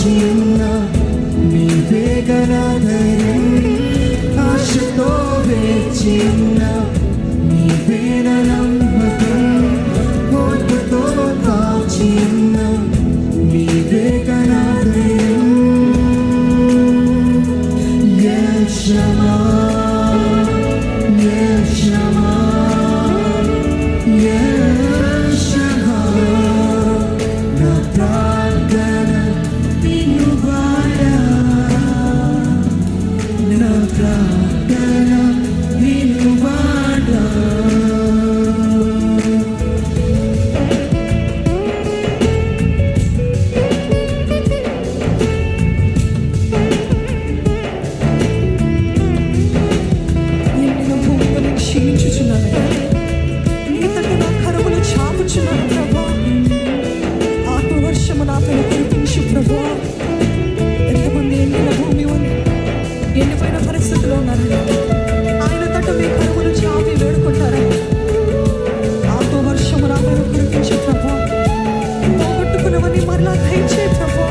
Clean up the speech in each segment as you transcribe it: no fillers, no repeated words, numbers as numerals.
కాచిన నీవే గనా ధైర్యం, ఆశతో వేచిన నీవే నమ్మకం, ఓర్పుతో కాచిన నీవే గనా ధైర్యం. యెషమా యెషమా యెషమా, నా ప్రార్థన వినువాడా, నా ప్రార్థన వినువాడా. క్షీణించుచున్నానయ్యా, నీ తట్టు నా కరములు చాపుచున్నాను ప్రభా. ఆత్మవర్షము నాపై కురిపించు ప్రభా. ఎంతమంది ఎండిన భూమి ఉంది, ఎండిపోయిన పరిస్థితిలో ఉన్నారని ఆయన తట్టు మీ కరములు చాపి వేడుకుంటారని ఆత్మవర్షము నాపై కురిపించు ప్రభా. పోగొట్టుకున్నవన్నీ మరలా దయచే ప్రభా.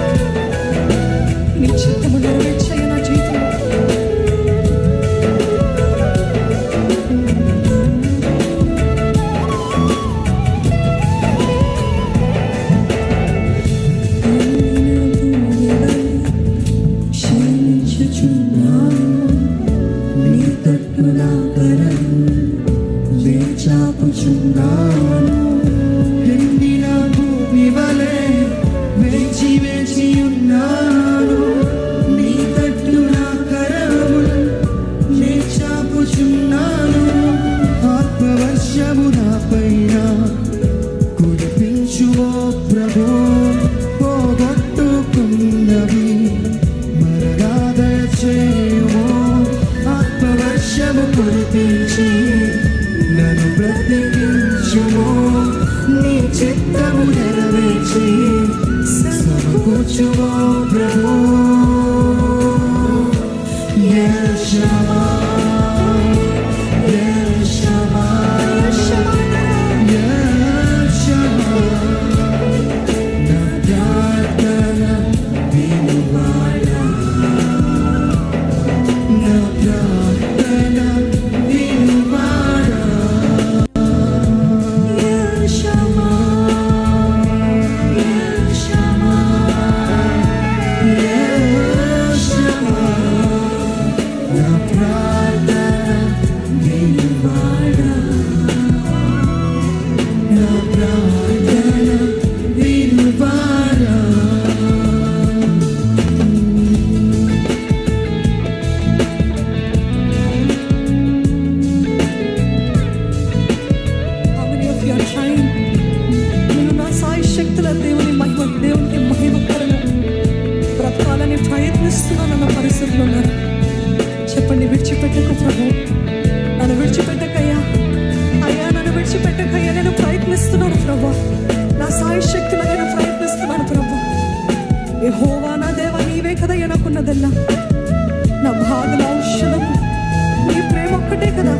నీ చిత్తము నెరవేర్చే నా జీవితంలో ఎండిన భూమి వలె వేచి వేచి ఉన్నాను. నీ తట్టు నా కరములు నే చాపుచున్నాను. ఆత్మవర్షము నాపైన కురిపించు ఓ ప్రభు. పోగొట్టుకున్నవి మరలా దయచేయుము. ఆత్మవర్షము కురిపించి నన్ను బ్రతికించుము. నీ చిత్తము నెరవేర్చి సమకూర్చుము ప్రభు. యెషమా యెషమా యెషమా, నా ప్రార్థన వినువాడా, నా ప్రార్థన వినువాడా. యెషమా యెషమా యెషమా, నా ప్రార్థన వినువాడా, నా ప్రార్థన వినువాడా. నేను నా సాయి శక్తుల దేవునికి మహిమకరణ బ్రతకాలని ప్రయత్నిస్తున్నానన్న పరిస్థితులు ఉన్నారు. చెప్పండి, విడిచిపెట్టకు ప్రభు, నన్ను విడిచిపెట్టకయ్యా. అయ్యా, నన్ను విడిచిపెట్టకయ్యా. నేను ప్రయత్నిస్తున్నాను ప్రభు, నా సాయి శక్తులు నేను ప్రయత్నిస్తున్నాను ప్రభు. యెహోవా నా దేవా, నీవే కదయ్యా నాకున్నదల్లా. నా బాధల ఔషధము నీ ప్రేమ ఒక్కటే కదా.